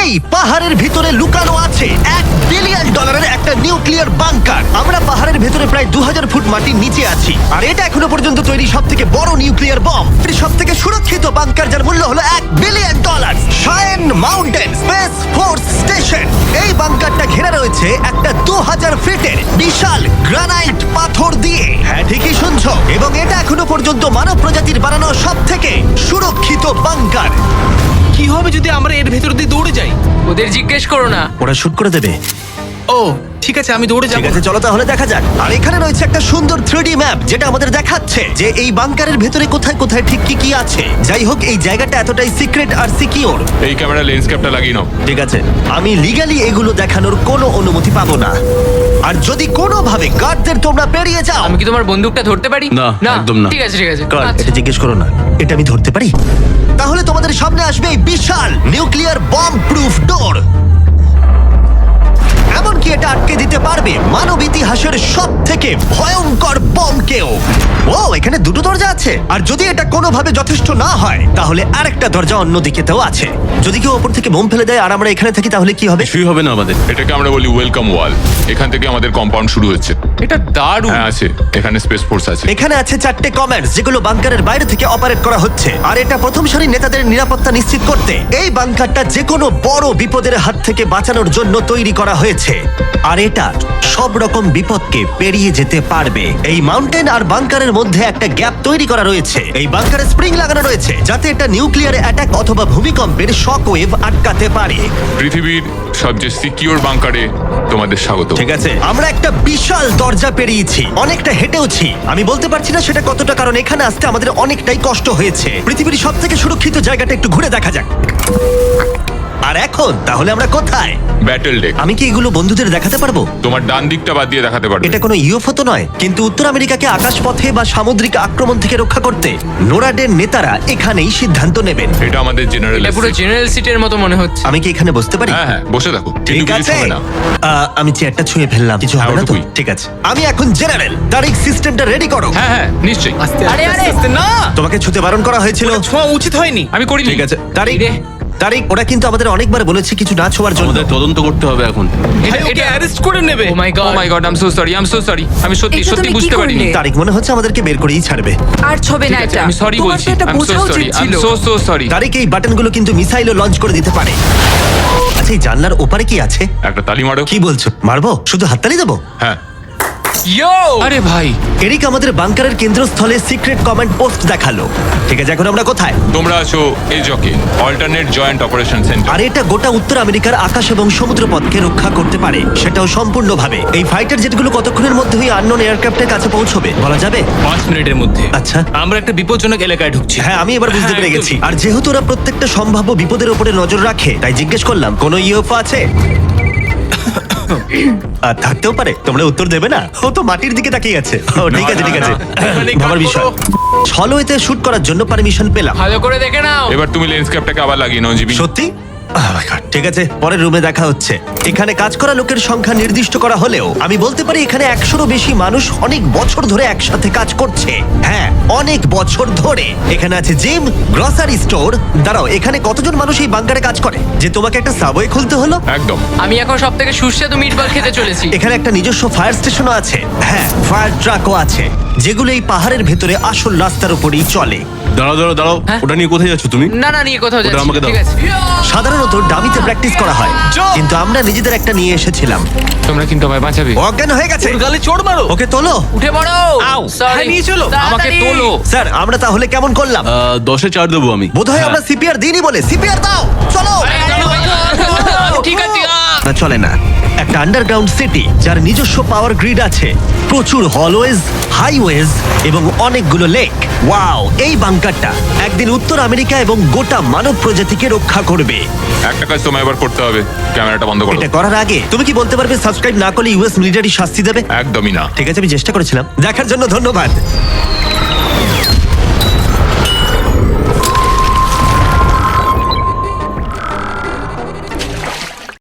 এই পাহাড়ের ভিতরে লুকানো আছে $1 বিলিয়ন একটা নিউক্লিয়ার বাংকার। আমরা পাহাড়ের ভেতরে প্রায় 2000 ফুট মাটির নিচে আছি, আর এটা এখনো পর্যন্ত তৈরি সব থেকে বড় নিউক্লিয়ার বম। সব থেকে সুরক্ষিত বাংকার, যার মূল্য হলো $1 billion. শায়েন mountain space force station. এই বাংকারটা ঘেরা রয়েছে একটা 2000 ফিটের বিশাল গ্রানাইট পাথর দিয়ে। হ্যাঁ, ঠিকই শুনছো। এবং এটা এখনো পর্যন্ত মানব প্রজাতির বানানো সব থেকে সুরক্ষিত বাংকার। কি হবে যদি আমরা এর ভেতর দিয়ে দৌড়ে যাই? ওদের জিজ্ঞেস করো না। ওরা শুট করে দেবে। ও ঠিক আছে, আমি দৌড়ে ঠিক যাবো। আছে, চলো তাহলে দেখা যাক। আর এখানে রয়েছে একটা সুন্দর 3D ম্যাপ, যেটা আমাদের দেখাচ্ছে যে এই বাংকারের ভেতরে কোথায় কোথায় ঠিক কি কি আছে। যাই হোক, এই জায়গাটা এতটাই সিক্রেট আর সিকিউর। এই ক্যামেরা লেন্স ক্যাপটা লাগিয়ে নাও। ঠিক আছে, আমি লিগ্যালি এগুলো দেখানোর কোনো অনুমতি পাবো না। আর যদি কোনোভাবে গার্ডদের তোমরা পেরিয়ে যাও, আমি কি তোমার বন্দুকটা ধরতে পারি? না, একদম না। ঠিক আছে ঠিক আছে। গার্ড, আচ্ছা। এটা জিজ্ঞেস করো না। এটা আমি ধরতে পারি? তাহলে তোমাদের সামনে আসবে এই বিশাল নিউক্লিয়ার বম্ব প্রুফ ডোর। এমনকি এটা আটকে দিতে পারবে মানব ইতিহাসের সব থেকে ভয়ঙ্কর বমকেও। ও, এখানে দুটো দরজা আছে। আর যদি এটা কোনোভাবে যথেষ্ট না হয়, তাহলে আরেকটা দরজা অন্যদিকেতেও আছে। যদি কেউ ওপর থেকে বোম ফেলে দেয় আর আমরা এখানে থাকি, তাহলে কি হবে? কিছুই হবে না আমাদের। এটাকে আমরা বলি ওয়েলকাম ওয়াল। এখান থেকে আমাদের কম্পাউন্ড শুরু হচ্ছে। এটা দারুণ। হ্যাঁ আছে, এখানে স্পেস ফোর্স আছে। এখানে আছে 4টে কমান্ডস, যেগুলো বাংকারের বাইরে থেকে অপারেট করা হচ্ছে। আর এটা প্রথম সারির নেতাদের নিরাপত্তা নিশ্চিত করতে এই বাংকারটা যে কোনো বড় বিপদের হাত থেকে বাঁচানোর জন্য তৈরি করা হয়েছে। আর এটা সব রকম বিপদকে পেরিয়ে যেতে পারবে। এই মাউন্টেন আর বাংকারের মধ্যে একটা গ্যাপ তৈরি করা রয়েছে। এই বাংকারে স্প্রিং লাগানো রয়েছে, যাতে এটা নিউক্লিয়ার অ্যাটাক অথবা ভূমিকম্পের শক ওয়েভ আটকাতে পারে। পৃথিবীর সবচেয়ে সিকিউর বাংকারে তোমাদের স্বাগত। ঠিক আছে, আমরা একটা বিশাল দরজা পেরিয়েছি, অনেকটা হেঁটেওছি। আমি বলতে পারছি না সেটা কতটা, কারণ এখানে আসতে আমাদের অনেকটাই কষ্ট হয়েছে। পৃথিবীর সব থেকে সুরক্ষিত জায়গাটা একটু ঘুরে দেখা যাক। আর এখন তাহলে আমরা কোথায়? Battle deck. আমি কি এগুলো বন্ধুদের দেখাতে পারবো? তোমার ডান দিকটা বাদ দিয়ে দেখাতে পারবে। এটা কোনো ইউএফও তো নয়, কিন্তু উত্তর আমেরিকাকে আকাশপথে বা সামুদ্রিক আক্রমণ থেকে রক্ষা করতে নোরাডের নেতারা এখানেই সিদ্ধান্ত নেবেন। এটা আমাদের জেনারেল। এটা পুরো জেনারেল সিটের মতো মনে হচ্ছে। আমি কি এখানে বসতে পারি? হ্যাঁ হ্যাঁ, বসে থাকো। ঠিক কিন্তু কিছু আছে। হবে না। আমি চেয়ারটা ছুঁয়ে ফেললাম, কিছু হবে না তো? ওটুকুই। ঠিক আছে, আমি এখন জেনারেল। তারিখ, সিস্টেমটা রেডি করো। হ্যাঁ হ্যাঁ, নিশ্চয়ই। আস্তে আরে, আস্তে আরে। আস্তে না, তোমাকে ছুতে বারণ করা হয়েছিল। ছোঁয়া উচিত হয়নি। আমি করিনি। ঠিক আছে, তারিখ রে। তারিখ ওরা কিন্তু আমাদের অনেকবার বলেছে কিছু না ছোঁয়ার জন্য। আমাদের তদন্ত করতে হবে এখন। ভাই, ওকে অ্যারেস্ট করে নেবে। Oh my oh God. My God, I am so sorry, I am so sorry. আমি সত্যি এটা সত্যি তুমি কি বুঝতে পারিনি। করলে? তারিখ মনে হচ্ছে আমাদেরকে বের করেই ছাড়বে। আর ছবে না এটা। আমি সরি তোমার বলছি। তো এটা আই এম সো বোঝা সরি, উচিত আই এম ছিল। So sorry. তারিখ, এই বাটনগুলো কিন্তু মিসাইলও লঞ্চ করে দিতে পারে। আচ্ছা, এই জানলার ওপারে কি আছে? একটা তালি মারো। কি বলছো? মারবো? শুধু হাততালি দেবো? হ্যাঁ। ইয়ো, আরে ভাই, এরিক আমাদের বাংকারের কেন্দ্রস্থলে সিক্রেট কমান্ড পোস্ট দেখালো। ঠিক আছে, এখন আমরা কোথায়? তোমরা আছো এজকে, অল্টারনেট জয়েন্ট অপারেশন সেন্টার। আর এটা গোটা উত্তর আমেরিকার আকাশ এবং সমুদ্রপথকে রক্ষা করতে পারে, সেটাও সম্পূর্ণভাবে। এই ফাইটার জেটগুলো কতক্ষণের মধ্যেই আননোন এয়ারক্রাফটের কাছে পৌঁছবে বলা যাবে? 5 মিনিটের মধ্যে। আচ্ছা। আমরা একটা বিপজ্জনক এলাকায় ঢুকছি। হ্যাঁ, আমি এবার বুঝতে হ্যাঁ, পেরে গেছি। একদমই। আর যেহেতু ওরা প্রত্যেকটা সম্ভাব্য বিপদের উপরে নজর রাখে, তাই জিজ্ঞেস করলাম কোনো ইউএফও আছে? আর থাকতেও পারে, তোমরা উত্তর দেবে না? ও তো মাটির দিকে তাকিয়ে আছে। ও ঠিক আছে, ঠিক আছে। মানে ভাবার কাট বিষয়। করো। ছলোয়েতে শুট করার জন্য পারমিশন পেলাম। ভালো করে দেখে নাও। এবার তুমি লেন্স ক্যাপটাকে আবার লাগিয়ে নাও জিবি। সত্যি? Oh my God, ঠিক আছে, পরের রুমে দেখা হচ্ছে। এখানে কাজ করা লোকের সংখ্যা নির্দিষ্ট করা হলেও আমি বলতে পারি এখানে 100-রও বেশি মানুষ অনেক বছর ধরে একসাথে কাজ করছে। হ্যাঁ, অনেক বছর ধরে। এখানে আছে জিম, গ্রসারি স্টোর। দাঁড়াও, এখানে কতজন মানুষ এই বাংকারে কাজ করে যে তোমাকে একটা সাবওয়ে খুলতে হলো? একদম। আমি এখন সব থেকে সুস্বাদু মিটবল খেতে চলেছি। এখানে একটা নিজস্ব ফায়ার স্টেশনও আছে। হ্যাঁ, ফায়ার ট্রাকও আছে, যেগুলো এই পাহাড়ের ভেতরে আসল রাস্তার উপরেই চলে। দাঁড়াও দাঁড়াও দাঁড়াও, হ্যাঁ? ওটা নিয়ে কোথায় যাচ্ছ তুমি? না না, নিয়ে কোথাও ওটা যাচ্ছি। আমাকে দাও। ঠিক আছে। সাধারণত ডামিতে প্র্যাকটিস করা হয়, কিন্তু আমরা নিজেদের একটা নিয়ে এসেছিলাম। তোমরা কিন্তু আমায় বাঁচাবে। ও অজ্ঞান হয়ে গেছে। ওর গালে চড় মারো। ওকে তোলো। উঠে পড়ো। আউ, Sorry. হ্যাঁ, নিয়ে চলো। আমাকে আমাকে তোলো। স্যার, আমরা তাহলে কেমন করলাম? 10-এ 4 দেবো আমি। বোধহয় আমরা সিপিআর দিইনি বলে। সিপিআর দাও, চলো। ঠিক আছে। না, চলে না। একটা আন্ডারগ্রাউন্ড সিটি যার নিজস্ব পাওয়ার গ্রিড আছে, প্রচুর হলওয়েজ, হাইওয়েজ এবং অনেকগুলো লেক। ওয়াও, এই বাংকারটা একদিন উত্তর আমেরিকা এবং গোটা মানব প্রজাতিকে রক্ষা করবে। একটা কাজ তোমায় এবার করতে হবে, ক্যামেরাটা বন্ধ করো। এটা করার আগে তুমি কি বলতে পারবে সাবস্ক্রাইব না করলে ইউএস মিলিটারি শাস্তি দেবে? একদমই না। ঠিক আছে, আমি চেষ্টা করেছিলাম। দেখার জন্য ধন্যবাদ।